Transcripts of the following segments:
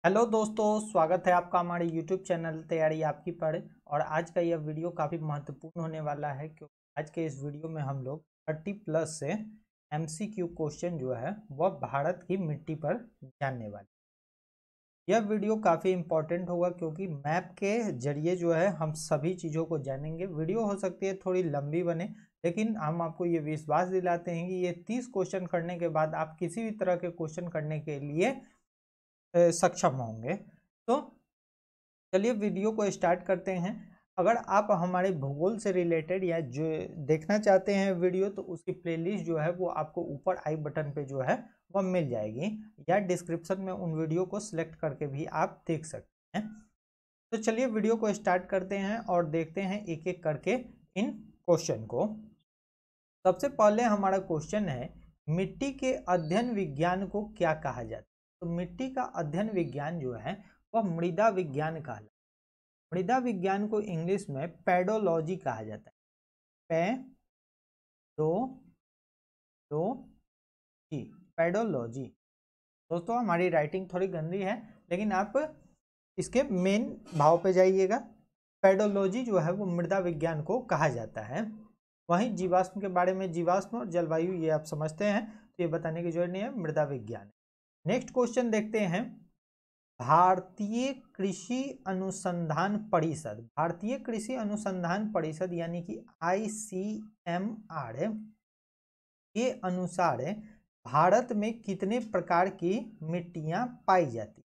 Hello दोस्तों, स्वागत है आपका हमारे YouTube चैनल तैयारी आपकी पर। और आज का यह वीडियो काफ़ी महत्वपूर्ण होने वाला है क्योंकि आज के इस वीडियो में हम लोग 30+ से MCQ क्वेश्चन जो है वह भारत की मिट्टी पर जानने वाले। यह वीडियो काफ़ी इम्पोर्टेंट होगा क्योंकि मैप के जरिए जो है हम सभी चीज़ों को जानेंगे। वीडियो हो सकती है थोड़ी लंबी बने, लेकिन हम आपको ये विश्वास दिलाते हैं कि ये 30 क्वेश्चन करने के बाद आप किसी भी तरह के क्वेश्चन करने के लिए सक्षम होंगे। तो चलिए वीडियो को स्टार्ट करते हैं। अगर आप हमारे भूगोल से रिलेटेड या जो देखना चाहते हैं वीडियो, तो उसकी प्लेलिस्ट जो है वो आपको ऊपर आई बटन पे जो है वह मिल जाएगी, या डिस्क्रिप्शन में उन वीडियो को सिलेक्ट करके भी आप देख सकते हैं। तो चलिए वीडियो को स्टार्ट करते हैं और देखते हैं एक एक करके इन क्वेश्चन को। सबसे पहले हमारा क्वेश्चन है, मिट्टी के अध्ययन विज्ञान को क्या कहा जाता है? तो मिट्टी का अध्ययन विज्ञान जो है वह मृदा विज्ञान कहलाता है। मृदा विज्ञान को इंग्लिश में पेडोलॉजी कहा जाता है। Pedology, pedology. दोस्तों हमारी राइटिंग थोड़ी गंदी है, लेकिन आप इसके मेन भाव पे जाइएगा। पेडोलॉजी जो है वो मृदा विज्ञान को कहा जाता है। वहीं जीवाश्म के बारे में, जीवाश्म और जलवायु ये आप समझते हैं, तो ये बताने की जरूरत नहीं है, मृदा विज्ञान। नेक्स्ट क्वेश्चन देखते हैं। भारतीय कृषि अनुसंधान परिषद, भारतीय कृषि अनुसंधान परिषद यानी कि ICMR के अनुसार भारत में कितने प्रकार की मिट्टियां पाई जाती?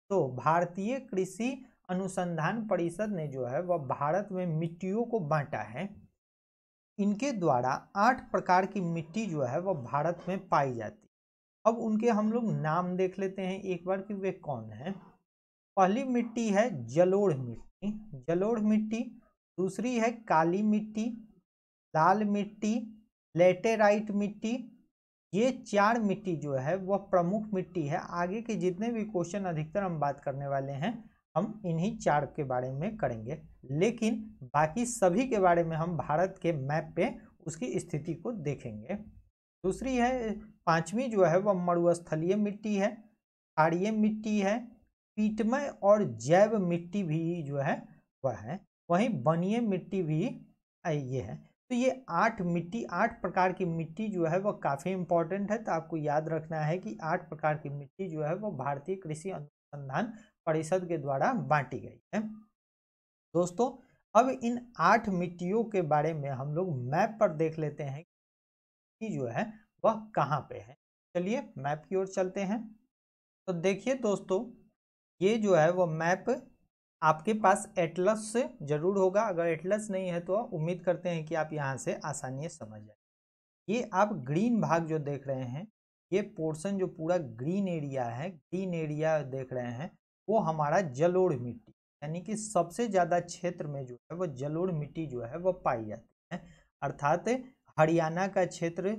तो भारतीय कृषि अनुसंधान परिषद ने जो है वह भारत में मिट्टियों को बांटा है। इनके द्वारा 8 प्रकार की मिट्टी जो है वह भारत में पाई जाती। अब उनके हम लोग नाम देख लेते हैं एक बार कि वे कौन है। पहली मिट्टी है जलोढ़ मिट्टी, जलोढ़ मिट्टी। दूसरी है काली मिट्टी, लाल मिट्टी, लेटेराइट मिट्टी। ये 4 मिट्टी जो है वह प्रमुख मिट्टी है। आगे के जितने भी क्वेश्चन अधिकतर हम बात करने वाले हैं, हम इन्हीं 4 के बारे में करेंगे, लेकिन बाकी सभी के बारे में हम भारत के मैप पे उसकी स्थिति को देखेंगे। दूसरी है, पांचवी जो है वह मरुस्थलीय मिट्टी है, क्षारीय मिट्टी है, पीटमय और जैव मिट्टी भी जो है वह है। वहीं बनीय मिट्टी भी ये है। तो ये 8 मिट्टी, 8 प्रकार की मिट्टी जो है वह काफ़ी इंपॉर्टेंट है। तो आपको याद रखना है कि 8 प्रकार की मिट्टी जो है वह भारतीय कृषि अनुसंधान परिषद के द्वारा बांटी गई है। दोस्तों अब इन 8 मिट्टियों के बारे में हम लोग मैप पर देख लेते हैं कि जो है वह कहाँ पे है। चलिए मैप की ओर चलते हैं। तो देखिए दोस्तों, ये जो है वो मैप आपके पास एटलस से जरूर होगा। अगर एटलस नहीं है तो उम्मीद करते हैं कि आप यहाँ से आसानी से समझ जाए। ये आप ग्रीन भाग जो देख रहे हैं, ये पोर्शन जो पूरा ग्रीन एरिया है, ग्रीन एरिया देख रहे हैं, वो हमारा जलोढ़ मिट्टी, यानी कि सबसे ज़्यादा क्षेत्र में जो है वो जलोढ़ मिट्टी जो है वो पाई जाती है। अर्थात हरियाणा का क्षेत्र,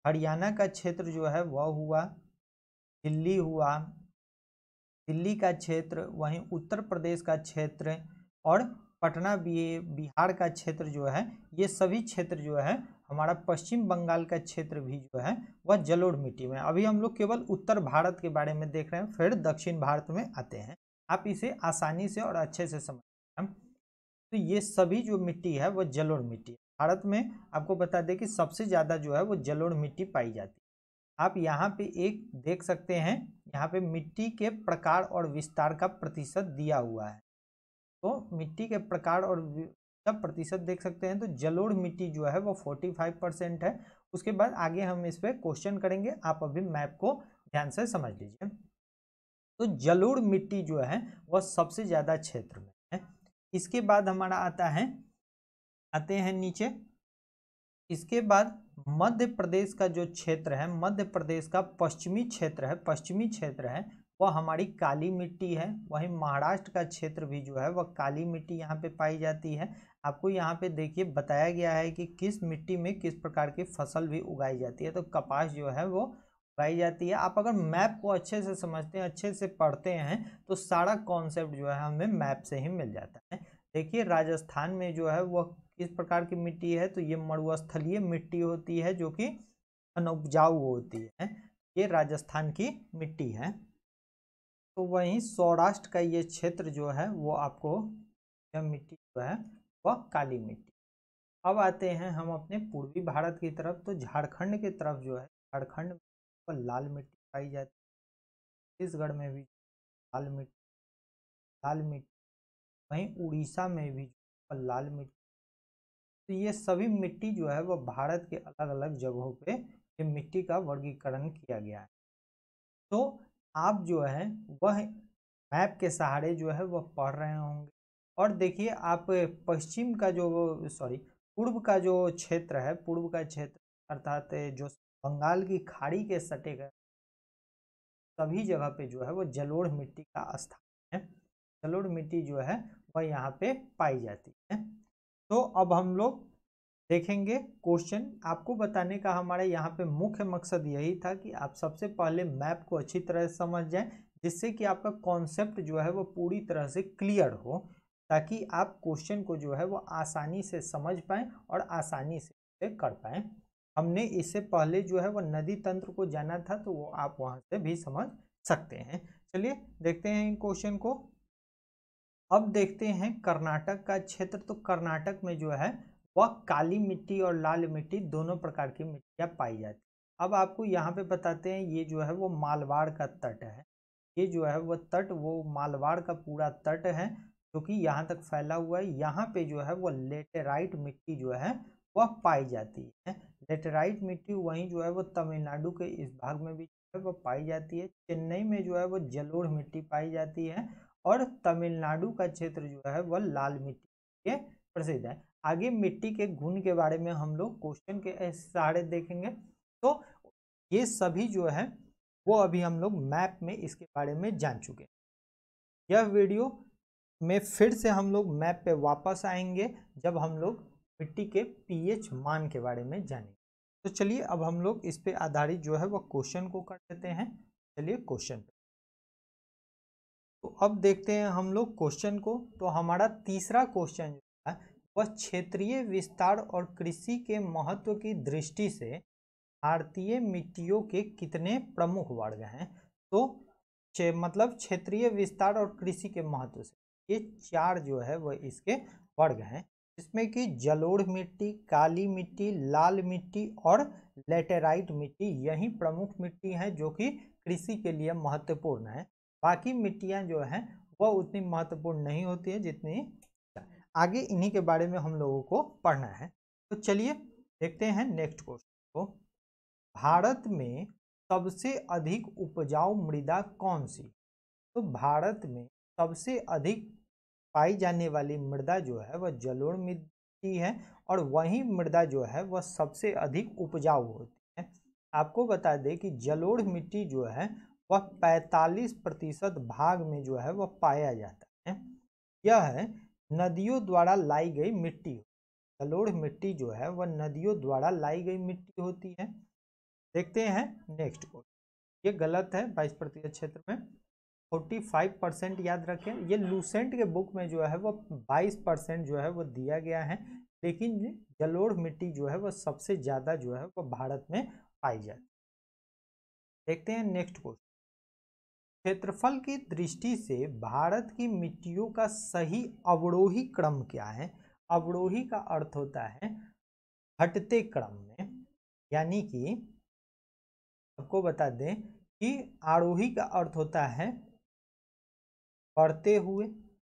हरियाणा का क्षेत्र जो है वह हुआ, दिल्ली हुआ, दिल्ली का क्षेत्र, वहीं उत्तर प्रदेश का क्षेत्र और पटना बिहार का क्षेत्र जो है, ये सभी क्षेत्र जो है, हमारा पश्चिम बंगाल का क्षेत्र भी जो है वह जलोढ़ मिट्टी में। अभी हम लोग केवल उत्तर भारत के बारे में देख रहे हैं, फिर दक्षिण भारत में आते हैं। आप इसे आसानी से और अच्छे से समझ। तो ये सभी जो मिट्टी है वह जलोढ़ मिट्टी है। भारत में आपको बता दें कि सबसे ज़्यादा जो है वो जलोढ़ मिट्टी पाई जाती है। आप यहाँ पे एक देख सकते हैं, यहाँ पे मिट्टी के प्रकार और विस्तार का प्रतिशत दिया हुआ है। तो मिट्टी के प्रकार और सब प्रतिशत देख सकते हैं। तो जलोढ़ मिट्टी जो है वो 45% है। उसके बाद आगे हम इस पर क्वेश्चन करेंगे, आप अभी मैप को ध्यान से समझ लीजिए। तो जलोढ़ मिट्टी जो है वह सबसे ज़्यादा क्षेत्र में है। इसके बाद हमारा आते हैं नीचे। इसके बाद मध्य प्रदेश का जो क्षेत्र है, मध्य प्रदेश का पश्चिमी क्षेत्र है, पश्चिमी क्षेत्र है, वह हमारी काली मिट्टी है। वहीं महाराष्ट्र का क्षेत्र भी जो है वह काली मिट्टी यहाँ पे पाई जाती है। आपको यहाँ पे देखिए बताया गया है कि किस मिट्टी में किस प्रकार की फसल भी उगाई जाती है। तो कपास जो है वो उगाई जाती है। आप अगर मैप को अच्छे से समझते हैं, अच्छे से पढ़ते हैं, तो सारा कॉन्सेप्ट जो है हमें मैप से ही मिल जाता है। देखिए राजस्थान में जो है वह किस प्रकार की मिट्टी है, तो ये मरुस्थलीय मिट्टी होती है जो कि अनउपजाऊ होती है। ये राजस्थान की मिट्टी है। तो वहीं सौराष्ट्र का ये क्षेत्र जो है वो आपको यह मिट्टी जो है वह काली मिट्टी। अब आते हैं हम अपने पूर्वी भारत की तरफ, तो झारखंड की तरफ जो है झारखंड में लाल मिट्टी पाई जाती है, छत्तीसगढ़ में भी लाल मिट्टी, वहीं उड़ीसा में भी लाल मिट्टी। तो ये सभी मिट्टी जो है वह भारत के अलग अलग जगहों पे ये मिट्टी का वर्गीकरण किया गया है। तो आप जो है वह मैप के सहारे जो है वह पढ़ रहे होंगे। और देखिए आप पश्चिम का जो पूर्व का जो क्षेत्र है, पूर्व का क्षेत्र अर्थात जो बंगाल की खाड़ी के सटे गए सभी जगह पे जो है वो जलोढ़ मिट्टी का स्थान है। जलोढ़ मिट्टी जो है वह यहाँ पे पाई जाती है। तो अब हम लोग देखेंगे क्वेश्चन। आपको बताने का हमारे यहाँ पे मुख्य मकसद यही था कि आप सबसे पहले मैप को अच्छी तरह से समझ जाएं, जिससे कि आपका कॉन्सेप्ट जो है वो पूरी तरह से क्लियर हो, ताकि आप क्वेश्चन को जो है वो आसानी से समझ पाएं और आसानी से कर पाएं। हमने इससे पहले जो है वो नदी तंत्र को जाना था, तो वो आप वहाँ से भी समझ सकते हैं। चलिए देखते हैं इन क्वेश्चन को। अब देखते हैं कर्नाटक का क्षेत्र। तो कर्नाटक में जो है वह काली मिट्टी और लाल मिट्टी दोनों प्रकार की मिट्टियाँ पाई जाती। अब आपको यहाँ पे बताते हैं, ये जो है वो मालवाड़ का तट है। ये जो है वो तट वो मालवाड़ का पूरा तट है, जो कि यहाँ तक फैला हुआ है। यहाँ पे जो है वो लेटेराइट मिट्टी जो है वह पाई जाती है। लेटेराइट मिट्टी वहीं जो है वो तमिलनाडु के इस भाग में भी जो है वो पाई जाती है। चेन्नई में जो है वो जलोढ़ मिट्टी पाई जाती है, और तमिलनाडु का क्षेत्र जो है वह लाल मिट्टी के प्रसिद्ध है। आगे मिट्टी के गुण के बारे में हम लोग क्वेश्चन के सहारे देखेंगे। तो ये सभी जो है वो अभी हम लोग मैप में इसके बारे में जान चुके हैं। यह वीडियो में फिर से हम लोग मैप पे वापस आएंगे जब हम लोग मिट्टी के पीएच मान के बारे में जानेंगे। तो चलिए अब हम लोग इस पे आधारित जो है वो क्वेश्चन को कर लेते हैं। चलिए क्वेश्चन पे, तो अब देखते हैं हम लोग क्वेश्चन को। तो हमारा तीसरा क्वेश्चन जो है वह क्षेत्रीय विस्तार और कृषि के महत्व की दृष्टि से भारतीय मिट्टियों के कितने प्रमुख वर्ग हैं। तो मतलब क्षेत्रीय विस्तार और कृषि के महत्व से ये चार जो है वह इसके वर्ग हैं, जिसमें कि जलोढ़ मिट्टी, काली मिट्टी, लाल मिट्टी और लेटेराइट मिट्टी यही प्रमुख मिट्टी हैं जो कि कृषि के लिए महत्वपूर्ण है। बाकी मिट्टियां जो हैं वह उतनी महत्वपूर्ण नहीं होती है जितनी आगे इन्हीं के बारे में हम लोगों को पढ़ना है। तो चलिए देखते हैं नेक्स्ट क्वेश्चन को। भारत में सबसे अधिक उपजाऊ मृदा कौन सी। तो भारत में सबसे अधिक पाई जाने वाली मृदा जो है वह जलोढ़ मिट्टी है, और वही मृदा जो है वह सबसे अधिक उपजाऊ होती है। आपको बता दें कि जलोढ़ मिट्टी जो है वह 45% भाग में जो है वह पाया जाता है। यह है नदियों द्वारा लाई गई मिट्टी। जलोढ़ मिट्टी जो है वह नदियों द्वारा लाई गई मिट्टी होती है। देखते हैं नेक्स्ट क्वेश्चन। ये गलत है 22% क्षेत्र में 45% याद रखें। ये लूसेंट के बुक में जो है वो 22% जो है वो दिया गया है, लेकिन जलोढ़ मिट्टी जो है वो सबसे ज़्यादा जो है वो भारत में पाई जाती है। देखते हैं नेक्स्ट क्वेश्चन। क्षेत्रफल की दृष्टि से भारत की मिट्टियों का सही अवरोही क्रम क्या है। अवरोही का अर्थ होता है घटते क्रम में, यानी कि आपको बता दें कि आरोही का अर्थ होता है बढ़ते हुए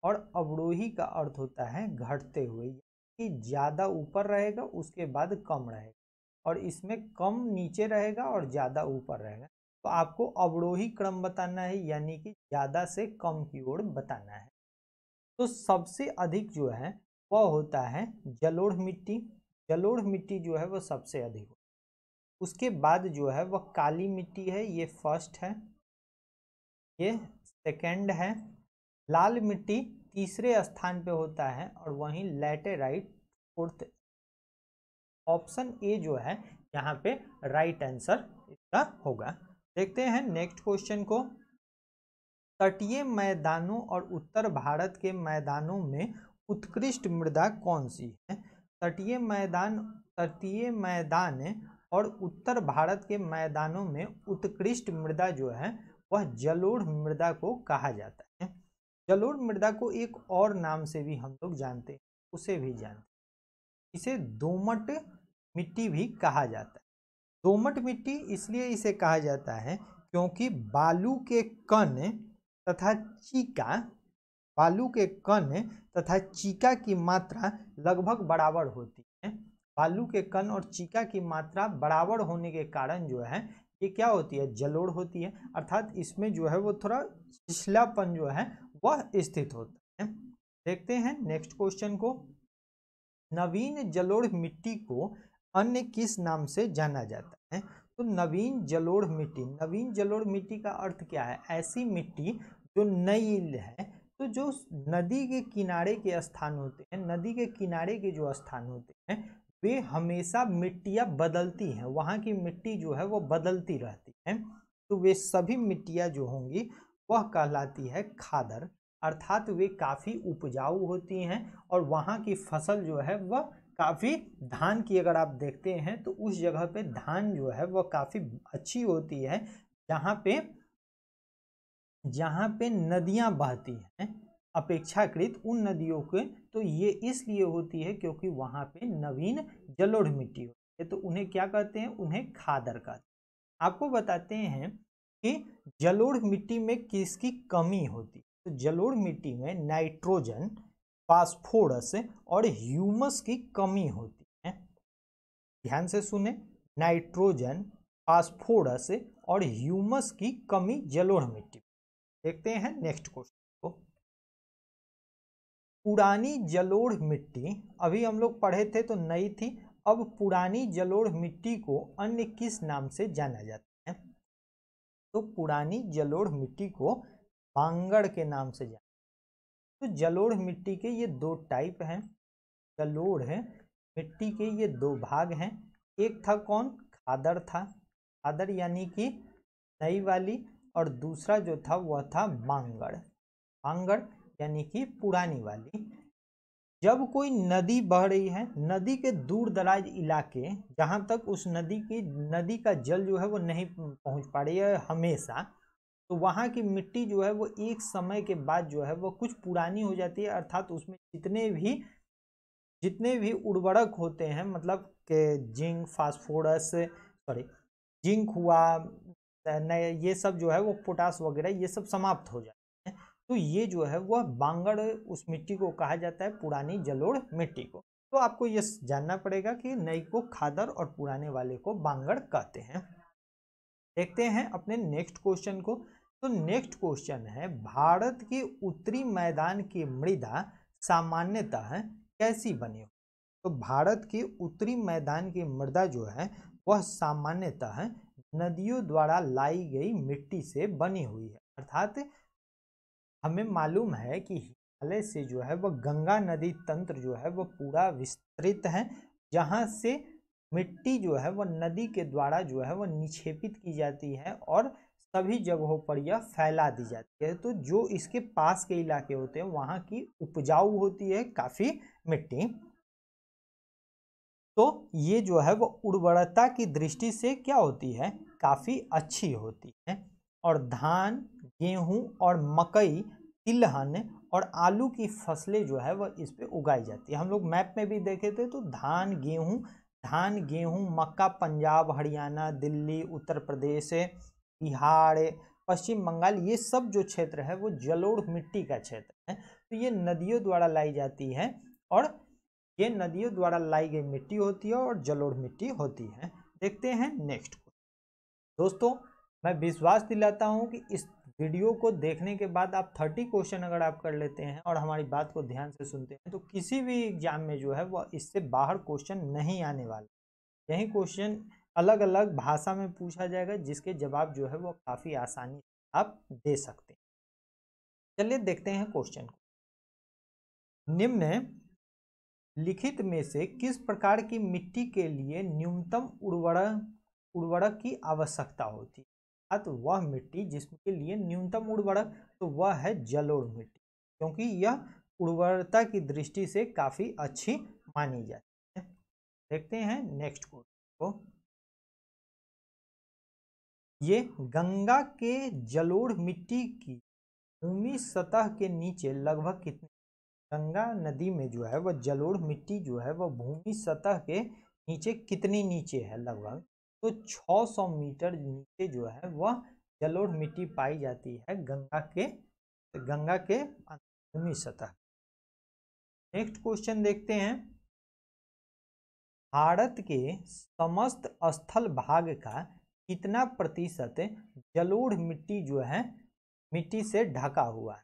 और अवरोही का अर्थ होता है घटते हुए, कि ज़्यादा ऊपर रहेगा उसके बाद कम रहेगा, और इसमें कम नीचे रहेगा और ज़्यादा ऊपर रहेगा। तो आपको अवरोही क्रम बताना है, यानी कि ज़्यादा से कम की ओर बताना है। तो सबसे अधिक जो है वह होता है जलोढ़ मिट्टी। जलोढ़ मिट्टी जो है वह सबसे अधिक, उसके बाद जो है वह काली मिट्टी है, ये फर्स्ट है, ये सेकंड है। लाल मिट्टी तीसरे स्थान पे होता है, और वहीं लैटेराइट फोर्थ। ऑप्शन ए जो है यहाँ पे राइट आंसर इसका होगा। देखते हैं नेक्स्ट क्वेश्चन को। तटीय मैदानों और उत्तर भारत के मैदानों में उत्कृष्ट मृदा कौन सी है। तटीय मैदान और उत्तर भारत के मैदानों में उत्कृष्ट मृदा जो है वह जलोढ़ मृदा को कहा जाता है। जलोढ़ मृदा को एक और नाम से भी हम लोग जानते हैं, उसे भी जानते हैं, इसे दोमट मिट्टी भी कहा जाता है। दोमट मिट्टी इसलिए इसे कहा जाता है क्योंकि बालू के कण तथा चीका बालू के कण तथा चीका की मात्रा लगभग बराबर होती है। बालू के कण और चीका की मात्रा बराबर होने के कारण जो है ये क्या होती है, जलोढ़ होती है। अर्थात इसमें जो है वो थोड़ा छिछलापन जो है वह स्थित होता है। देखते हैं नेक्स्ट क्वेश्चन को। नवीन जलोढ़ मिट्टी को अन्य किस नाम से जाना जाता है? तो नवीन जलोढ़ मिट्टी का अर्थ क्या है? ऐसी मिट्टी जो नई है। तो जो नदी के किनारे के स्थान होते हैं, नदी के किनारे के जो स्थान होते हैं वे हमेशा मिट्टियाँ बदलती हैं, वहाँ की मिट्टी जो है वो बदलती रहती है। तो वे सभी मिट्टियाँ जो होंगी वह कहलाती है खादर। अर्थात वे काफ़ी उपजाऊ होती हैं और वहाँ की फसल जो है वह काफ़ी, धान की अगर आप देखते हैं तो उस जगह पे धान जो है वह काफ़ी अच्छी होती है जहाँ पे नदियाँ बहती हैं अपेक्षाकृत उन नदियों के। तो ये इसलिए होती है क्योंकि वहाँ पे नवीन जलोढ़ मिट्टी होती है, तो उन्हें क्या कहते हैं? उन्हें खादर कहते हैं। आपको बताते हैं कि जलोढ़ मिट्टी में किसकी कमी होती है। तो जलोढ़ मिट्टी में नाइट्रोजन, फास्फोरस और ह्यूमस की कमी होती है। ध्यान से सुने, नाइट्रोजन, फास्फोरस और ह्यूमस की कमी जलोढ़ मिट्टी। देखते हैं नेक्स्ट क्वेश्चन को। पुरानी जलोढ़ मिट्टी, अभी हम लोग पढ़े थे तो नई थी, अब पुरानी जलोढ़ मिट्टी को अन्य किस नाम से जाना जाता है? तो पुरानी जलोढ़ मिट्टी को बांगड़ के नाम से जाना। तो जलोढ़ मिट्टी के ये दो टाइप हैं। जलोढ़ मिट्टी के ये दो भाग हैं। एक था कौन? खादर था, खादर यानी कि नई वाली, और दूसरा जो था वह था बांगड़, बांगड़ यानी कि पुरानी वाली। जब कोई नदी बह रही है, नदी के दूर दराज इलाके जहाँ तक उस नदी का जल जो है वो नहीं पहुँच पा रही है हमेशा, तो वहाँ की मिट्टी जो है वो एक समय के बाद जो है वो कुछ पुरानी हो जाती है। अर्थात उसमें जितने भी उर्वरक होते हैं, मतलब के जिंक, फास्फोरस, सॉरी जिंक हुआ, ये सब जो है वो पोटास वगैरह ये सब समाप्त हो जाते हैं। तो ये जो है वह बांगड़ उस मिट्टी को कहा जाता है, पुरानी जलोढ़ मिट्टी को। तो आपको ये जानना पड़ेगा कि नई को खादर और पुराने वाले को बांगड़ कहते हैं। देखते हैं अपने नेक्स्ट क्वेश्चन को। तो नेक्स्ट क्वेश्चन है, भारत के उत्तरी मैदान की मृदा सामान्यतः कैसी बनी हो? तो भारत के उत्तरी मैदान की मृदा जो है वह सामान्यतः नदियों द्वारा लाई गई मिट्टी से बनी हुई है। अर्थात हमें मालूम है कि हिमालय से जो है वह गंगा नदी तंत्र जो है वह पूरा विस्तृत है, जहाँ से मिट्टी जो है वह नदी के द्वारा जो है वह निक्षेपित की जाती है और सभी जगहों पर यह फैला दी जाती है। तो जो इसके पास के इलाके होते हैं वहाँ की उपजाऊ होती है काफ़ी मिट्टी। तो ये जो है वो उर्वरता की दृष्टि से क्या होती है? काफ़ी अच्छी होती है। और धान, गेहूं और मकई, तिलहन और आलू की फसलें जो है वह इस पे उगाई जाती है। हम लोग मैप में भी देखे थे तो धान, गेहूं, मक्का पंजाब, हरियाणा, दिल्ली, उत्तर प्रदेश, बिहार, पश्चिम बंगाल, ये सब जो क्षेत्र है वो जलोढ़ मिट्टी का क्षेत्र है। तो ये नदियों द्वारा लाई जाती है और ये नदियों द्वारा लाई गई मिट्टी होती है और जलोढ़ मिट्टी होती है। देखते हैं नेक्स्ट क्वेश्चन। दोस्तों, मैं विश्वास दिलाता हूं कि इस वीडियो को देखने के बाद आप 30 क्वेश्चन अगर आप कर लेते हैं और हमारी बात को ध्यान से सुनते हैं तो किसी भी एग्जाम में जो है वह इससे बाहर क्वेश्चन नहीं आने वाला। यही क्वेश्चन अलग अलग भाषा में पूछा जाएगा जिसके जवाब जो है वो काफ़ी आसानी से आप दे सकते हैं। चलिए देखते हैं क्वेश्चन को। निम्न लिखित में से किस प्रकार की मिट्टी के लिए न्यूनतम उर्वरक की आवश्यकता होती है? तो वह मिट्टी जिसके लिए न्यूनतम उर्वरक, तो वह है जलोढ़ मिट्टी, क्योंकि यह उर्वरता की दृष्टि से काफ़ी अच्छी मानी जाती है। देखते हैं नेक्स्ट क्वेश्चन को। ये गंगा के जलोढ़ मिट्टी की भूमि सतह के नीचे लगभग कितनी, गंगा नदी में जो है वह जलोढ़ मिट्टी जो है वह भूमि सतह के नीचे कितनी नीचे है लगभग, तो 600 मीटर नीचे जो है वह जलोढ़ मिट्टी पाई जाती है गंगा के भूमि सतह। नेक्स्ट क्वेश्चन देखते हैं, भारत के समस्त स्थल भाग का कितना प्रतिशत जलोढ़ मिट्टी जो है मिट्टी से ढका हुआ है,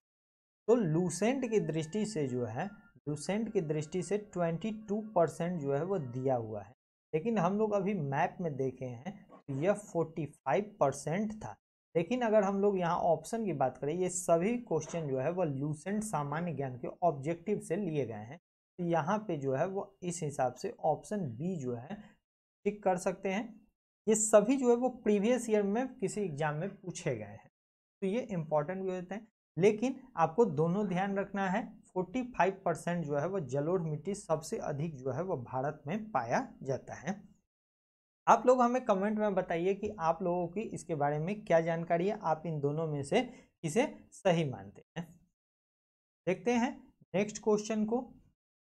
तो लूसेंट की दृष्टि से जो है लूसेंट की दृष्टि से 22% जो है वो दिया हुआ है, लेकिन हम लोग अभी मैप में देखे हैं तो यह 45% था। लेकिन अगर हम लोग यहाँ ऑप्शन की बात करें, ये सभी क्वेश्चन जो है वह लूसेंट सामान्य ज्ञान के ऑब्जेक्टिव से लिए गए हैं, तो यहाँ पे जो है वो इस हिसाब से ऑप्शन बी जो है टिक कर सकते हैं। ये सभी जो है वो प्रीवियस ईयर में किसी एग्जाम में पूछे गए हैं, तो ये इंपॉर्टेंट भी होते हैं। लेकिन आपको दोनों ध्यान रखना है, 45% जो है वो जलोढ़ मिट्टी सबसे अधिक जो है वो भारत में पाया जाता है। आप लोग हमें कमेंट में बताइए कि आप लोगों की इसके बारे में क्या जानकारी है, आप इन दोनों में से किसे सही मानते हैं। देखते हैं नेक्स्ट क्वेश्चन को,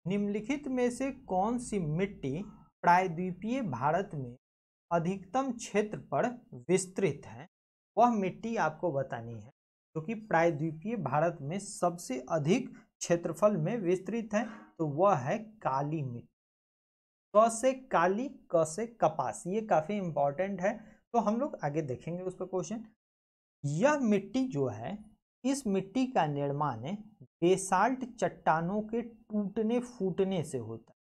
निम्नलिखित में से कौन सी मिट्टी प्रायद्वीपीय भारत में अधिकतम क्षेत्र पर विस्तृत है, वह मिट्टी आपको बतानी है, क्योंकि प्रायद्वीपीय भारत में सबसे अधिक क्षेत्रफल में विस्तृत है, तो वह है काली मिट्टी। क से काली, क से कपास, ये काफी इंपॉर्टेंट है, तो हम लोग आगे देखेंगे उस पर क्वेश्चन। यह मिट्टी जो है, इस मिट्टी का निर्माण बेसाल्ट चट्टानों के टूटने फूटने से होता है।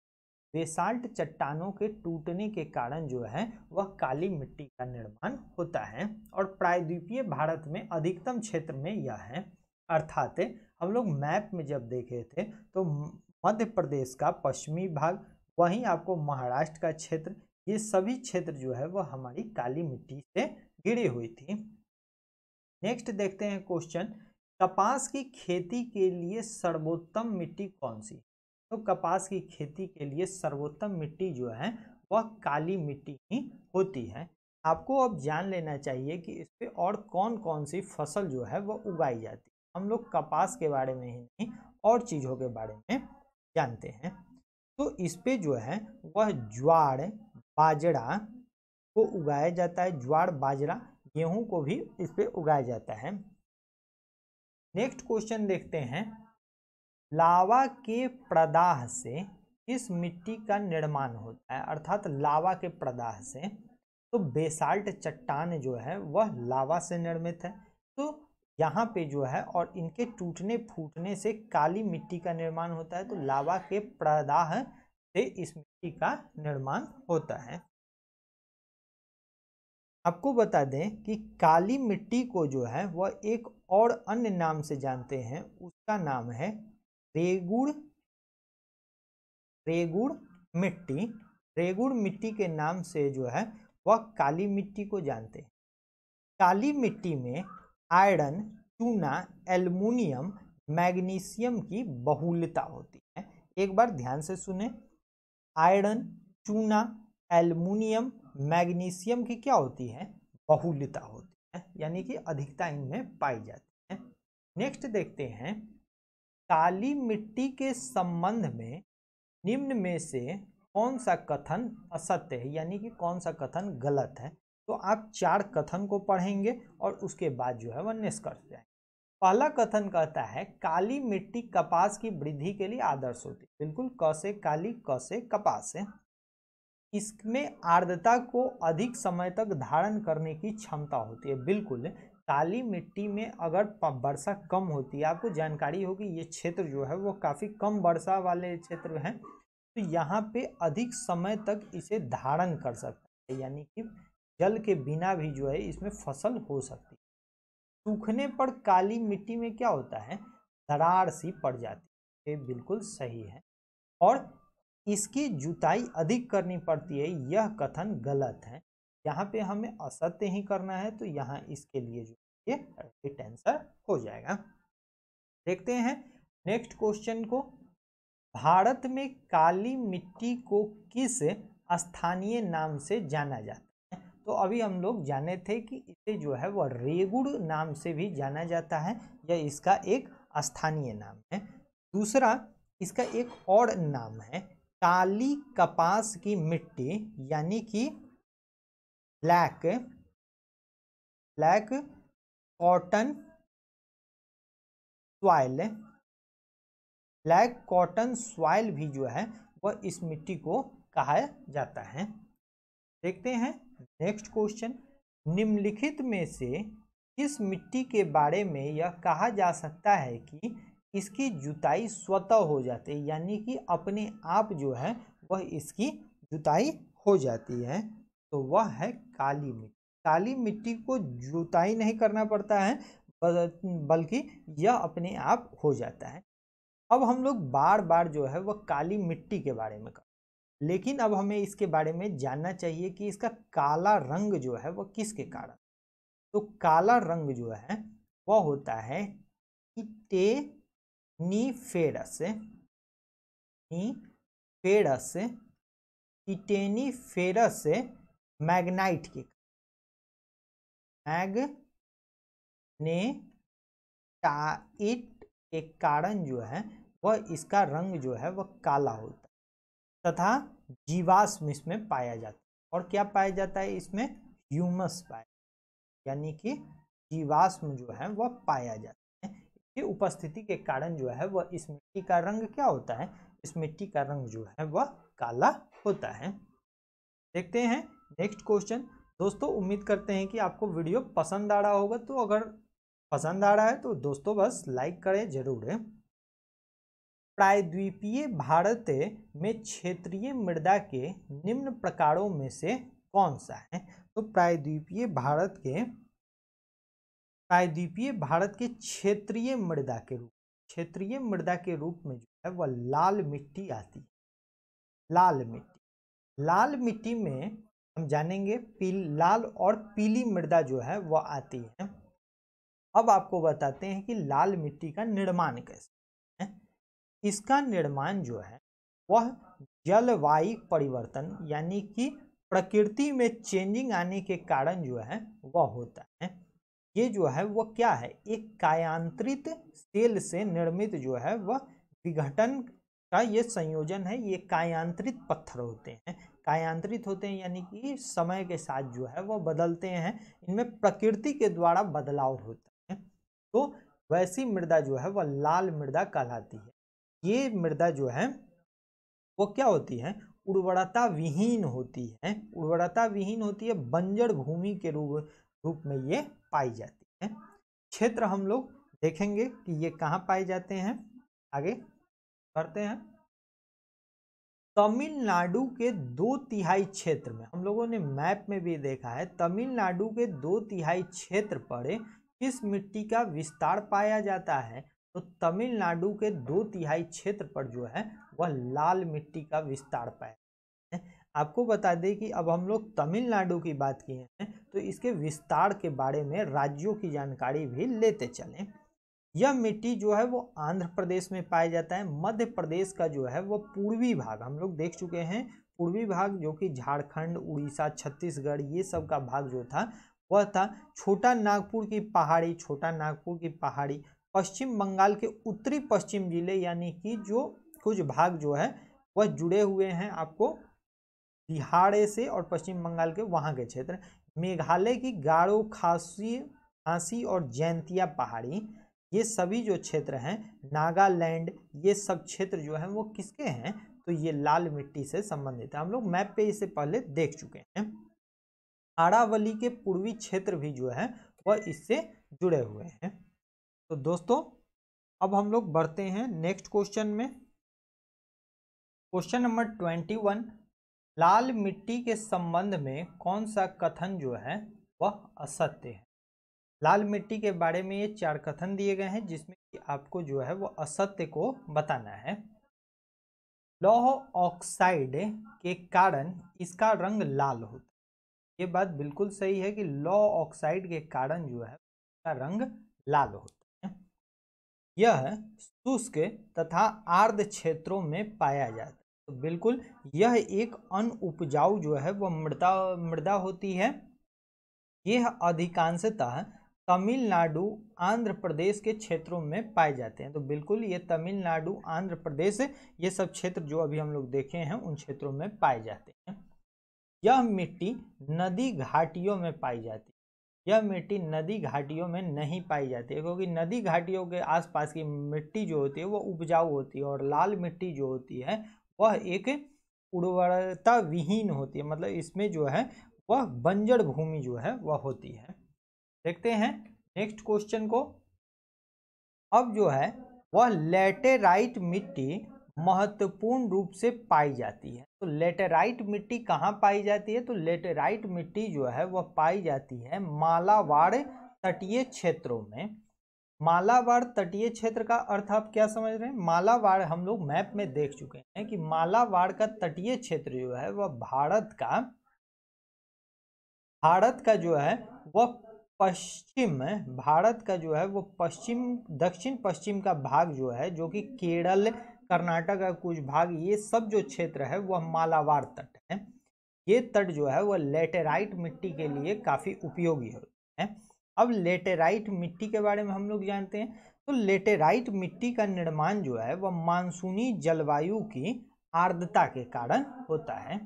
बेसाल्ट चट्टानों के टूटने के कारण जो है वह काली मिट्टी का निर्माण होता है, और प्रायद्वीपीय भारत में अधिकतम क्षेत्र में यह है। अर्थात हम लोग मैप में जब देखे थे तो मध्य प्रदेश का पश्चिमी भाग, वहीं आपको महाराष्ट्र का क्षेत्र, ये सभी क्षेत्र जो है वह हमारी काली मिट्टी से घिरी हुई थी। नेक्स्ट देखते हैं क्वेश्चन, कपास की खेती के लिए सर्वोत्तम मिट्टी कौन सी, तो कपास की खेती के लिए सर्वोत्तम मिट्टी जो है वह काली मिट्टी ही होती है। आपको अब जान लेना चाहिए कि इस पे और कौन कौन सी फसल जो है वह उगाई जाती है। हम लोग कपास के बारे में ही नहीं और चीज़ों के बारे में जानते हैं, तो इस पे जो है वह ज्वार बाजरा को उगाया जाता है, ज्वार बाजरा गेहूं को भी इस पे उगाया जाता है। नेक्स्ट क्वेश्चन देखते हैं, लावा के प्रदाह से इस मिट्टी का निर्माण होता है, अर्थात लावा के प्रदाह से, तो बेसाल्ट चट्टान जो है वह लावा से निर्मित है, तो यहाँ पे जो है और इनके टूटने फूटने से काली मिट्टी का निर्माण होता है, तो लावा के प्रदाह से इस मिट्टी का निर्माण होता है। आपको बता दें कि काली मिट्टी को जो है वह एक और अन्य नाम से जानते हैं, उसका नाम है रेगुड़ मिट्टी। रेगुड़ मिट्टी के नाम से जो है वह काली मिट्टी को जानते हैं। काली मिट्टी में आयरन, चूना, एल्युमिनियम, मैग्नीशियम की बहुलता होती है। एक बार ध्यान से सुने, आयरन, चूना, एल्युमिनियम, मैग्नीशियम की क्या होती है, बहुलता होती है, यानी कि अधिकता इनमें पाई जाती है। नेक्स्ट देखते हैं, काली मिट्टी के संबंध में निम्न में से कौन सा कथन असत्य है, यानी कि कौन सा कथन गलत है, तो आप 4 कथन को पढ़ेंगे और उसके बाद जो है वह निष्कर्ष जाएंगे। पहला कथन कहता है, काली मिट्टी कपास की वृद्धि के लिए आदर्श होती है, बिल्कुल क से काली, क से कपास है। इसमें आर्द्रता को अधिक समय तक धारण करने की क्षमता होती है, बिल्कुल काली मिट्टी में अगर वर्षा कम होती है, आपको जानकारी होगी ये क्षेत्र जो है वो काफ़ी कम वर्षा वाले क्षेत्र हैं, तो यहाँ पे अधिक समय तक इसे धारण कर सकता है, यानी कि जल के बिना भी जो है इसमें फसल हो सकती है। सूखने पर काली मिट्टी में क्या होता है, दरार सी पड़ जाती है, ये बिल्कुल सही है। और इसकी जुताई अधिक करनी पड़ती है, यह कथन गलत है। यहाँ पे हमें असत्य ही करना है, तो यहाँ इसके लिए जो ये राइट आंसर हो जाएगा। देखते हैं नेक्स्ट क्वेश्चन को, भारत में काली मिट्टी को किस स्थानीय नाम से जाना जाता है, तो अभी हम लोग जाने थे कि इसे जो है वह रेगुड़ नाम से भी जाना जाता है, यह इसका एक स्थानीय नाम है। दूसरा इसका एक और नाम है काली कपास की मिट्टी, यानी कि black cotton soil. Black cotton soil भी जो है वह इस मिट्टी को कहा जाता है। देखते हैं नेक्स्ट क्वेश्चन, निम्नलिखित में से किस मिट्टी के बारे में यह कहा जा सकता है कि इसकी जुताई स्वतः हो जाती है, यानी कि अपने आप जो है वह इसकी जुताई हो जाती है? तो वह है काली मिट्टी। काली मिट्टी को जुताई नहीं करना पड़ता है, बल्कि यह अपने आप हो जाता है। अब हम लोग बार बार जो है वह काली मिट्टी के बारे में, लेकिन अब हमें इसके बारे में जानना चाहिए कि इसका काला रंग जो है वह किसके कारण। तो काला रंग जो है वह होता है टिटेनीफेरस मैग्नाइट के कारण जो है वह इसका रंग जो है वह काला होता है, तथा जीवाश्म इसमें पाया जाता है। और क्या पाया जाता है इसमें? ह्यूमस पाया, यानी कि जीवाश्म जो है वह पाया जाता है। इसकी उपस्थिति के कारण जो है वह इस मिट्टी का रंग क्या होता है? इस मिट्टी का रंग जो है वह काला होता है। देखते हैं नेक्स्ट क्वेश्चन। दोस्तों उम्मीद करते हैं कि आपको वीडियो पसंद आ रहा होगा, तो अगर पसंद आ रहा है तो दोस्तों बस लाइक करें जरूर। प्रायद्वीपीय भारत में क्षेत्रीय मृदा के निम्न प्रकारों में से कौन सा है? तो प्रायद्वीपीय भारत के क्षेत्रीय मृदा के रूप में जो है वह लाल मिट्टी आती है। लाल मिट्टी में हम जानेंगे लाल और पीली मृदा जो है वह आती है। अब आपको बताते हैं कि लाल मिट्टी का निर्माण कैसे है। इसका निर्माण जो है वह जलवायु परिवर्तन, यानी कि प्रकृति में चेंजिंग आने के कारण जो है वह होता है। ये जो है वह क्या है? एक कायांतरित सेल से निर्मित जो है वह विघटन का ये संयोजन है। ये कायांतरित पत्थर होते हैं, यानी कि समय के साथ जो है वह बदलते हैं, इनमें प्रकृति के द्वारा बदलाव होता है। तो वैसी मृदा जो है वह लाल मृदा कहलाती है। ये मृदा जो है वो क्या होती है? उर्वरता विहीन होती है, बंजर भूमि के रूप में ये पाई जाती है। क्षेत्र हम लोग देखेंगे कि ये कहाँ पाए जाते हैं। आगे बढ़ते हैं। तमिलनाडु के 2/3 क्षेत्र में, हम लोगों ने मैप में भी देखा है, तमिलनाडु के 2/3 क्षेत्र पर किस मिट्टी का विस्तार पाया जाता है? तो तमिलनाडु के 2/3 क्षेत्र पर जो है वह लाल मिट्टी का विस्तार पाया जाता है। आपको बता दें कि अब हम लोग तमिलनाडु की बात किए हैं तो इसके विस्तार के बारे में राज्यों की जानकारी भी लेते चलें। यह मिट्टी जो है वो आंध्र प्रदेश में पाया जाता है। मध्य प्रदेश का जो है वो पूर्वी भाग हम लोग देख चुके हैं, पूर्वी भाग जो कि झारखंड, उड़ीसा, छत्तीसगढ़ ये सब का भाग जो था वह था। छोटा नागपुर की पहाड़ी, पश्चिम बंगाल के उत्तरी पश्चिम जिले, यानी कि जो कुछ भाग जो है वह जुड़े हुए हैं आपको बिहार से और पश्चिम बंगाल के वहाँ के क्षेत्र। मेघालय की गारो खासी और जैंतिया पहाड़ी, ये सभी जो क्षेत्र हैं, नागालैंड, ये सब क्षेत्र जो हैं वो किसके हैं? तो ये लाल मिट्टी से संबंधित है। हम लोग मैप पे इसे पहले देख चुके हैं। अरावली के पूर्वी क्षेत्र भी जो है वह इससे जुड़े हुए हैं। तो दोस्तों अब हम लोग बढ़ते हैं नेक्स्ट क्वेश्चन में। क्वेश्चन नंबर 21, लाल मिट्टी के संबंध में कौन सा कथन जो है वह असत्य है? लाल मिट्टी के बारे में ये 4 कथन दिए गए हैं जिसमें कि आपको जो है वो असत्य को बताना है। लौह ऑक्साइड के कारण इसका रंग लाल होता है। ये बात बिल्कुल सही है कि लौह ऑक्साइड के कारण जो है इसका रंग लाल होता है। यह शुष्क तथा आर्द्र क्षेत्रों में पाया जाता है। तो बिल्कुल यह एक अनउपजाऊ जो है वह मृदा होती है। यह अधिकांशतः तमिलनाडु आंध्र प्रदेश के क्षेत्रों में पाए जाते हैं। तो बिल्कुल ये तमिलनाडु आंध्र प्रदेश ये सब क्षेत्र जो अभी हम लोग देखे हैं उन क्षेत्रों में पाए जाते हैं। यह मिट्टी नदी घाटियों में पाई जाती है। यह मिट्टी नदी घाटियों में नहीं पाई जाती है, क्योंकि नदी घाटियों के आसपास की मिट्टी जो होती है वो उपजाऊ होती है, और लाल मिट्टी जो होती है वह एक उर्वरता विहीन होती है, मतलब इसमें जो है वह बंजर भूमि जो है वह होती है। देखते हैं नेक्स्ट क्वेश्चन को। अब जो है वह लैटेराइट मिट्टी महत्वपूर्ण रूप से पाई जाती है। तो लैटेराइट मिट्टी कहाँ पाई जाती है? तो लैटेराइट मिट्टी जो है वह पाई जाती है मालाबार तटीय क्षेत्रों में। मालाबार तटीय क्षेत्र का अर्थ आप क्या समझ रहे हैं? मालाबार हम लोग मैप में देख चुके हैं कि मालाबार का तटीय क्षेत्र जो है वह भारत का जो है वह पश्चिम, भारत का जो है वो पश्चिम दक्षिण पश्चिम का भाग जो है, जो कि केरल कर्नाटक का कुछ भाग, ये सब जो क्षेत्र है वह मालाबार तट है। ये तट जो है वह लेटेराइट मिट्टी के लिए काफ़ी उपयोगी होते हैं। अब लेटेराइट मिट्टी के बारे में हम लोग जानते हैं। तो लेटेराइट मिट्टी का निर्माण जो है वह मानसूनी जलवायु की आर्द्रता के कारण होता है।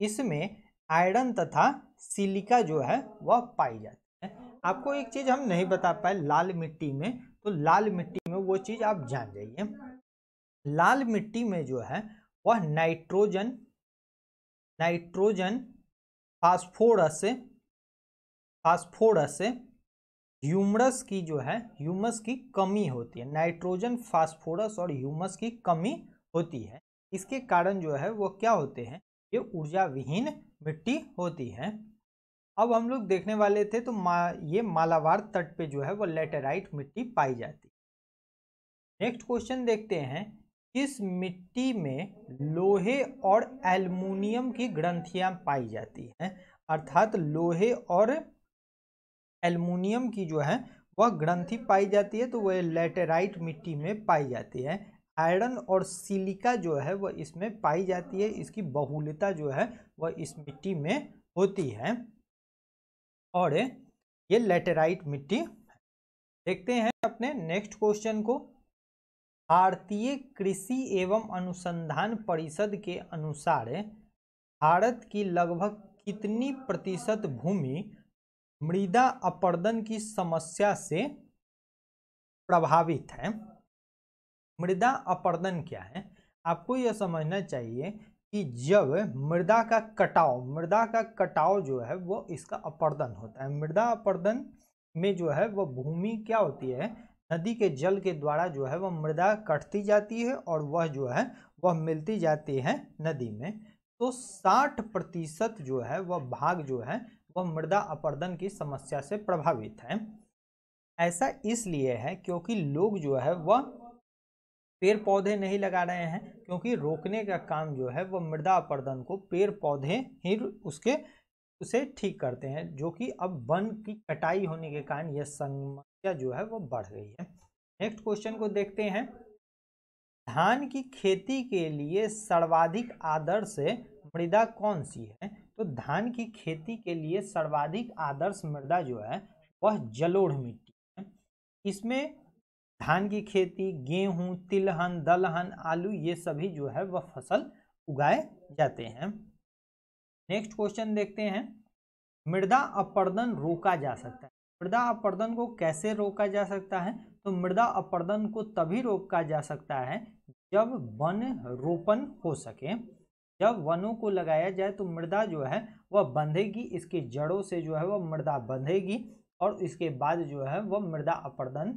इसमें आयरन तथा सिलिका जो है वह पाई जाती है। आपको एक चीज़ हम नहीं बता पाए लाल मिट्टी में, तो लाल मिट्टी में वो चीज़ आप जान जाइए। लाल मिट्टी में जो है वह नाइट्रोजन, फास्फोरस, ह्यूमस की जो है ह्यूमस की कमी होती है। नाइट्रोजन, फास्फोरस और ह्यूमस की कमी होती है। इसके कारण जो है वो क्या होते हैं, ये ऊर्जा विहीन मिट्टी होती है। अब हम लोग देखने वाले थे, तो ये मालाबार तट पे जो है वो लेटेराइट मिट्टी पाई जाती है। नेक्स्ट क्वेश्चन देखते हैं, किस मिट्टी में लोहे और एल्युमिनियम की ग्रंथियां पाई जाती हैं? अर्थात लोहे और एल्युमिनियम की जो है वह ग्रंथि पाई जाती है, तो वह लेटेराइट मिट्टी में पाई जाती है। आयरन और सिलिका जो है वह इसमें पाई जाती है। इसकी बहुलता जो है वह इस मिट्टी में होती है, और ये लेटेराइट मिट्टी। देखते हैं अपने नेक्स्ट क्वेश्चन को। भारतीय कृषि एवं अनुसंधान परिषद के अनुसार भारत की लगभग कितनी प्रतिशत भूमि मृदा अपरदन की समस्या से प्रभावित है? मृदा अपरदन क्या है? आपको यह समझना चाहिए कि जब मृदा का कटाव जो है वो इसका अपरदन होता है। मृदा अपरदन में जो है वह भूमि क्या होती है, नदी के जल के द्वारा जो है वह मृदा कटती जाती है और वह जो है वह मिलती जाती है नदी में। तो 60% जो है वह भाग जो है वह मृदा अपरदन की समस्या से प्रभावित है। ऐसा इसलिए है क्योंकि लोग जो है वह पेड़ पौधे नहीं लगा रहे हैं, क्योंकि रोकने का काम जो है वह मृदा अपरदन को पेड़ पौधे ही उसे ठीक करते हैं, जो कि अब वन की कटाई होने के कारण यह समस्या जो है वो बढ़ गई है। नेक्स्ट क्वेश्चन को देखते हैं। धान की खेती के लिए सर्वाधिक आदर्श मृदा कौन सी है? तो धान की खेती के लिए सर्वाधिक आदर्श मृदा जो है वह जलोढ़ मिट्टी है। इसमें धान की खेती, गेहूं, तिलहन, दलहन, आलू, ये सभी जो है वह फसल उगाए जाते हैं। नेक्स्ट क्वेश्चन देखते हैं। मृदा अपरदन रोका जा सकता है। मृदा अपरदन को कैसे रोका जा सकता है? तो मृदा अपरदन को तभी रोका जा सकता है जब वन रोपण हो सके। जब वनों को लगाया जाए तो मृदा जो है वह बंधेगी, इसकी जड़ों से जो है वह मृदा बंधेगी, और इसके बाद जो है वह मृदा अपरदन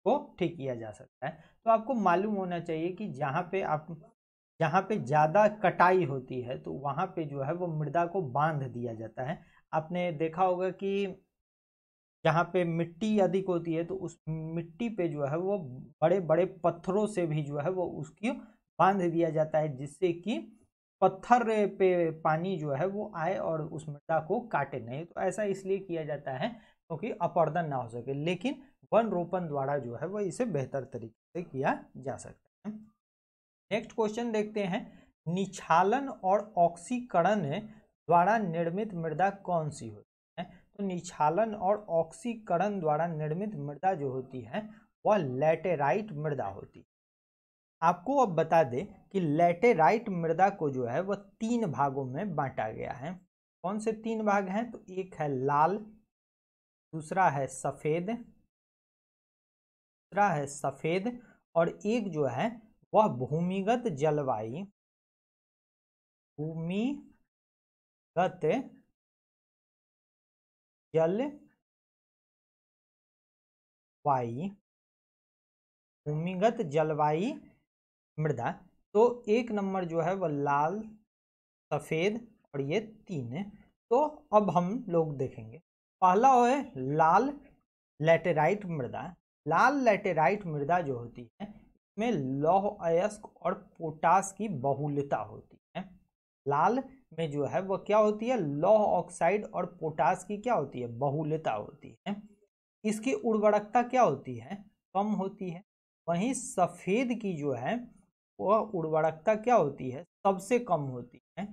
को ठीक किया जा सकता है। तो आपको मालूम होना चाहिए कि जहाँ पे ज़्यादा कटाई होती है तो वहाँ पे जो है वो मृदा को बांध दिया जाता है। आपने देखा होगा कि जहाँ पे मिट्टी अधिक होती है तो उस मिट्टी पे जो है वो बड़े बड़े पत्थरों से भी जो है वो उसकी बांध दिया जाता है, जिससे कि पत्थर पे पानी जो है वो आए और उस मृदा को काटे नहीं। तो ऐसा इसलिए किया जाता है क्योंकि अपरदन ना हो सके, लेकिन वन रोपण द्वारा जो है वो इसे बेहतर तरीके से किया जा सकता है। नेक्स्ट क्वेश्चन देखते हैं। निछालन और ऑक्सीकरण द्वारा निर्मित मृदा कौन सी होती है? तो निछालन और ऑक्सीकरण द्वारा निर्मित मृदा जो होती है वह लैटेराइट मृदा होती है। आपको अब बता दें कि लैटेराइट मृदा को जो है वह 3 भागों में बांटा गया है। कौन से 3 भाग हैं? तो एक है लाल, दूसरा है सफ़ेद, और एक जो है वह भूमिगत जलवायु मृदा। तो 1 नंबर जो है वह लाल, सफ़ेद और ये 3 है। तो अब हम लोग देखेंगे, पहला है लाल लैटेराइट मृदा। लाल लैटेराइट मृदा जो होती है इसमें लौह अयस्क और पोटास की बहुलता होती है। लाल में जो है वह क्या होती है? लौह ऑक्साइड और पोटास की क्या होती है? बहुलता होती है। इसकी उर्वरकता क्या होती है? कम होती है। वहीं सफ़ेद की जो है वह उर्वरकता क्या होती है? सबसे कम होती है।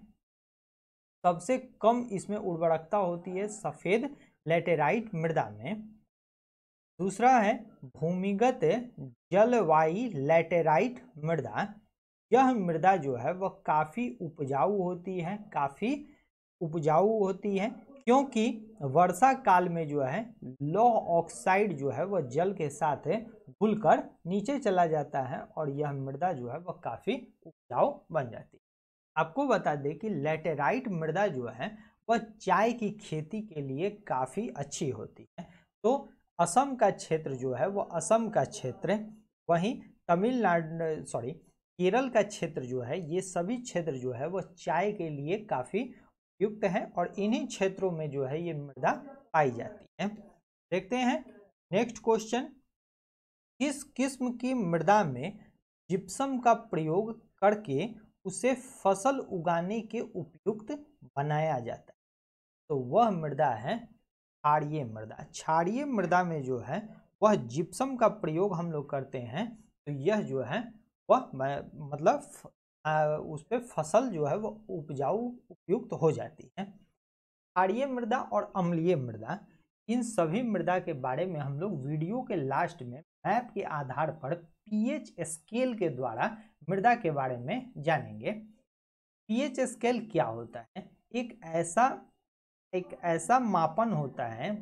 सबसे कम इसमें उर्वरकता होती है सफ़ेद लैटेराइट मृदा में। दूसरा है भूमिगत जलवायु लैटेराइट मृदा। यह मृदा जो है वह काफ़ी उपजाऊ होती है क्योंकि वर्षा काल में जो है लौह ऑक्साइड जो है वह जल के साथ घुलकर नीचे चला जाता है और यह मृदा जो है वह काफ़ी उपजाऊ बन जाती है। आपको बता दें कि लैटेराइट मृदा जो है वह चाय की खेती के लिए काफ़ी अच्छी होती है। तो असम का क्षेत्र जो है वह असम का क्षेत्र, वहीं केरल का क्षेत्र जो है, ये सभी क्षेत्र जो है वह चाय के लिए काफ़ी उपयुक्त है और इन्हीं क्षेत्रों में जो है ये मृदा पाई जाती है। देखते हैं नेक्स्ट क्वेश्चन, किस किस्म की मृदा में जिप्सम का प्रयोग करके उसे फसल उगाने के उपयुक्त बनाया जाता है? तो वह मृदा है क्षारीय मृदा। क्षारीय मृदा में जो है वह जिप्सम का प्रयोग हम लोग करते हैं, तो यह जो है वह मतलब उस पर फसल जो है वह उपयुक्त हो जाती है। क्षारीय मृदा और अम्लीय मृदा, इन सभी मृदा के बारे में हम लोग वीडियो के लास्ट में मैप के आधार पर पीएच स्केल के द्वारा मृदा के बारे में जानेंगे। पीएच स्केल क्या होता है? एक ऐसा मापन होता है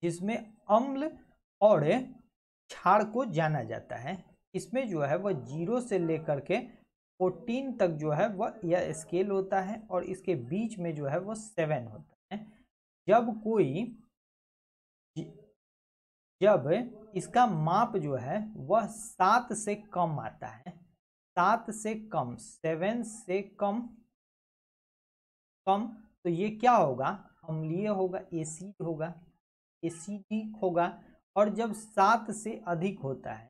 जिसमें अम्ल और क्षार को जाना जाता है। इसमें जो है वह 0 से लेकर के 14 तक जो है वह यह स्केल होता है और इसके बीच में जो है वह 7 होता है। जब इसका माप जो है वह 7 से कम आता है, 7 से कम, 7 से कम, तो ये क्या होगा? अम्लीय होगा, एसिडिक होगा। और जब 7 से अधिक होता है,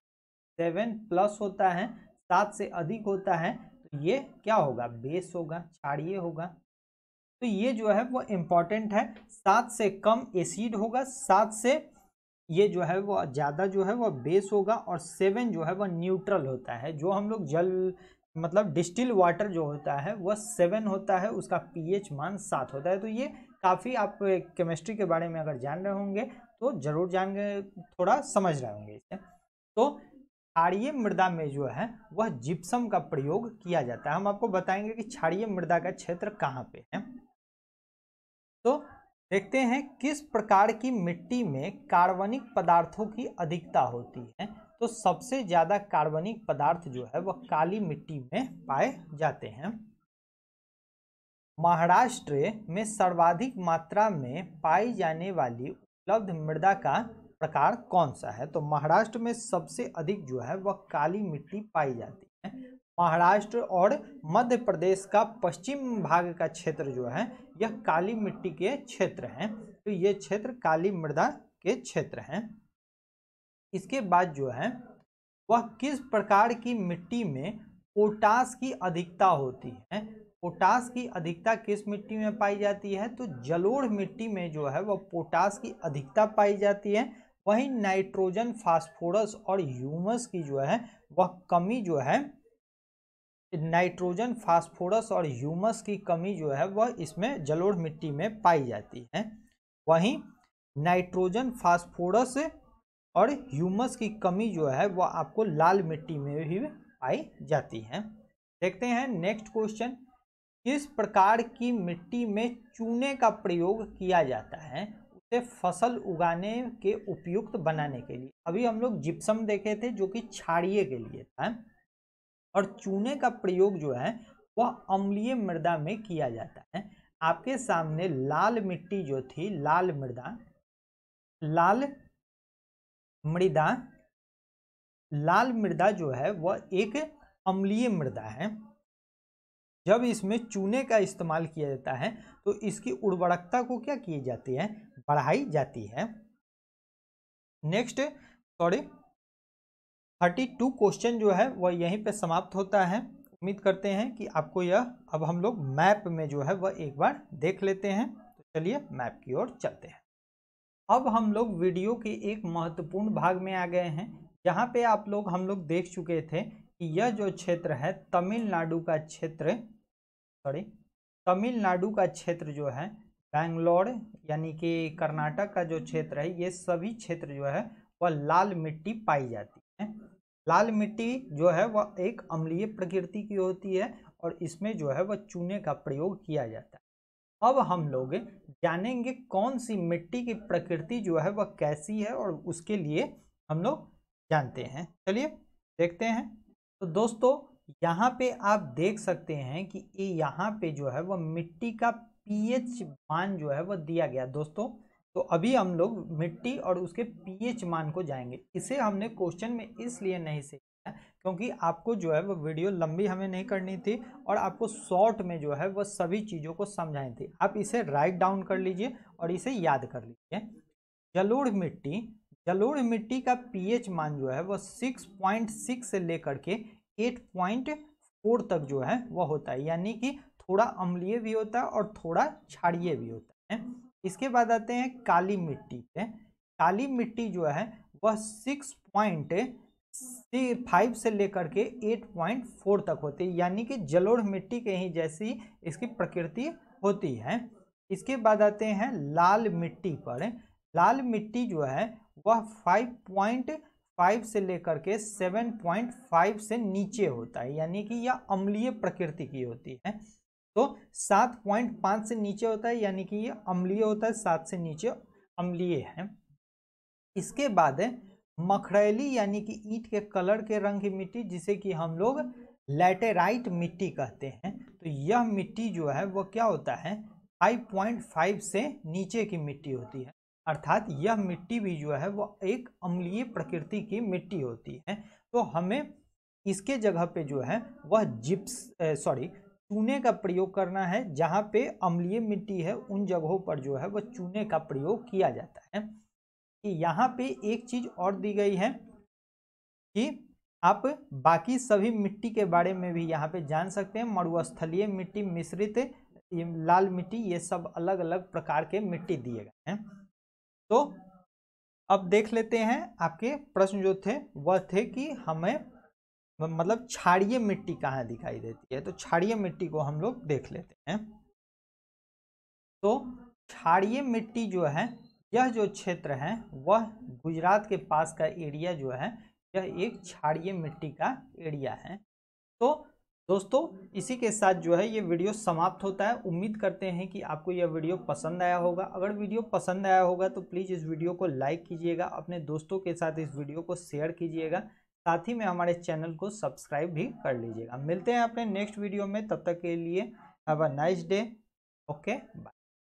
7+ होता है, 7 से अधिक होता है, तो ये क्या होगा? बेस होगा, क्षारीय होगा। तो ये जो है वो इम्पॉर्टेंट है। 7 से कम एसिड होगा, 7 से ये जो है वो ज़्यादा जो है वो बेस होगा, और 7 जो है वह न्यूट्रल होता है। जो हम लोग जल मतलब डिस्टिल वाटर जो होता है वह 7 होता है, उसका पीएच मान 7 होता है। तो ये काफ़ी, आप केमिस्ट्री के बारे में अगर जान रहे होंगे तो जरूर जान गए, थोड़ा समझ रहे होंगे इसे। तो क्षारीय मृदा में जो है वह जिप्सम का प्रयोग किया जाता है। हम आपको बताएंगे कि क्षारीय मृदा का क्षेत्र कहाँ पे है। तो देखते हैं किस प्रकार की मिट्टी में कार्बनिक पदार्थों की अधिकता होती है। तो सबसे ज़्यादा कार्बनिक पदार्थ जो है वह काली मिट्टी में पाए जाते हैं। महाराष्ट्र में सर्वाधिक मात्रा में पाई जाने वाली उपलब्ध मृदा का प्रकार कौन सा है? तो महाराष्ट्र में सबसे अधिक जो है वह काली मिट्टी पाई जाती है। महाराष्ट्र और मध्य प्रदेश का पश्चिम भाग का क्षेत्र जो है यह काली मिट्टी के क्षेत्र हैं। तो ये क्षेत्र काली मृदा के क्षेत्र हैं। इसके बाद जो है वह किस प्रकार की मिट्टी में पोटास की अधिकता होती है? पोटास की अधिकता किस मिट्टी में पाई जाती है? तो जलोढ़ मिट्टी में जो है वह पोटास की अधिकता पाई जाती है। वहीं नाइट्रोजन, फास्फोरस और ह्यूमस की जो है वह कमी जो है, नाइट्रोजन, फास्फोरस और ह्यूमस की कमी जो है वह इसमें जलोढ़ मिट्टी में पाई जाती है। वहीं नाइट्रोजन, फास्फोरस और ह्यूमस की कमी जो है वह आपको लाल मिट्टी में भी पाई जाती है। देखते हैं नेक्स्ट क्वेश्चन, किस प्रकार की मिट्टी में चूने का प्रयोग किया जाता है उसे फसल उगाने के उपयुक्त बनाने के लिए? अभी हम लोग जिप्सम देखे थे जो कि क्षारीय के लिए था, और चूने का प्रयोग जो है वह अम्लीय मृदा में किया जाता है। आपके सामने लाल मिट्टी जो थी, लाल मृदा, लाल मृदा जो है वह एक अम्लीय मृदा है। जब इसमें चूने का इस्तेमाल किया जाता है तो इसकी उर्वरकता को क्या की जाती है, बढ़ाई जाती है। नेक्स्ट 32 क्वेश्चन जो है वह यहीं पे समाप्त होता है। उम्मीद करते हैं कि आपको यह, अब हम लोग मैप में जो है वह एक बार देख लेते हैं। तो चलिए मैप की ओर चलते हैं। अब हम लोग वीडियो के एक महत्वपूर्ण भाग में आ गए हैं, जहाँ पे हम लोग देख चुके थे कि यह जो क्षेत्र है तमिलनाडु का क्षेत्र, तमिलनाडु का क्षेत्र जो है, बेंगलोर यानी कि कर्नाटक का जो क्षेत्र है, ये सभी क्षेत्र जो है वह लाल मिट्टी पाई जाती है। लाल मिट्टी जो है वह एक अम्लीय प्रकृति की होती है और इसमें जो है वह चूने का प्रयोग किया जाता है। अब हम लोग जानेंगे कौन सी मिट्टी की प्रकृति जो है वह कैसी है, और उसके लिए हम लोग जानते हैं। चलिए देखते हैं। तो दोस्तों यहाँ पे आप देख सकते हैं कि यहाँ पे जो है वह मिट्टी का पीएच मान जो है वह दिया गया दोस्तों। तो अभी हम लोग मिट्टी और उसके पीएच मान को जाएंगे। इसे हमने क्वेश्चन में इसलिए नहीं सीखा क्योंकि आपको जो है वह वीडियो लंबी हमें नहीं करनी थी और आपको शॉर्ट में जो है वह सभी चीज़ों को समझाई थी। आप इसे राइट डाउन कर लीजिए और इसे याद कर लीजिए। जलोढ़ मिट्टी का पीएच मान जो है वह 6.6 से लेकर के 8.4 तक जो है वह होता है, यानी कि थोड़ा अम्लीय भी होता है और थोड़ा क्षारीय भी होता है। इसके बाद आते हैं काली मिट्टी पे। काली मिट्टी जो है वह 6.5 से लेकर के 8.4 तक होती है, यानी कि जलोढ़ मिट्टी के ही जैसी इसकी प्रकृति होती है। इसके बाद आते हैं लाल मिट्टी पर। लाल मिट्टी जो है वह 5.5 से लेकर के 7.5 से नीचे होता है, यानी कि यह अम्लीय प्रकृति की होती है। तो 7.5 से नीचे होता है, यानी कि यह अम्लीय होता है, 7 से नीचे अम्लीय है। इसके बाद मखरैली यानी कि ईंट के कलर के रंग की मिट्टी, जिसे कि हम लोग लैटेराइट मिट्टी कहते हैं। तो यह मिट्टी जो है वह क्या होता है, 5.5 से नीचे की मिट्टी होती है, अर्थात यह मिट्टी भी जो है वह एक अम्लीय प्रकृति की मिट्टी होती है। तो हमें इसके जगह पे जो है वह चूने का प्रयोग करना है। जहाँ पे अम्लीय मिट्टी है उन जगहों पर जो है वह चूने का प्रयोग किया जाता है। कि यहाँ पे एक चीज और दी गई है कि आप बाकी सभी मिट्टी के बारे में भी यहाँ पे जान सकते हैं। मरुस्थलीय मिट्टी, मिश्रित लाल मिट्टी, ये सब अलग अलग प्रकार के मिट्टी दिए गए हैं। तो अब देख लेते हैं, आपके प्रश्न जो थे वह थे कि हमें मतलब क्षारीय मिट्टी कहाँ दिखाई देती है। तो क्षारीय मिट्टी को हम लोग देख लेते हैं। तो क्षारीय मिट्टी जो है, यह जो क्षेत्र है वह गुजरात के पास का एरिया जो है, यह एक क्षारीय मिट्टी का एरिया है। तो दोस्तों इसी के साथ जो है ये वीडियो समाप्त होता है। उम्मीद करते हैं कि आपको यह वीडियो पसंद आया होगा। अगर वीडियो पसंद आया होगा तो प्लीज़ इस वीडियो को लाइक कीजिएगा, अपने दोस्तों के साथ इस वीडियो को शेयर कीजिएगा, साथ ही में हमारे चैनल को सब्सक्राइब भी कर लीजिएगा। मिलते हैं अपने नेक्स्ट वीडियो में, तब तक के लिए have a nice day. Okay bye.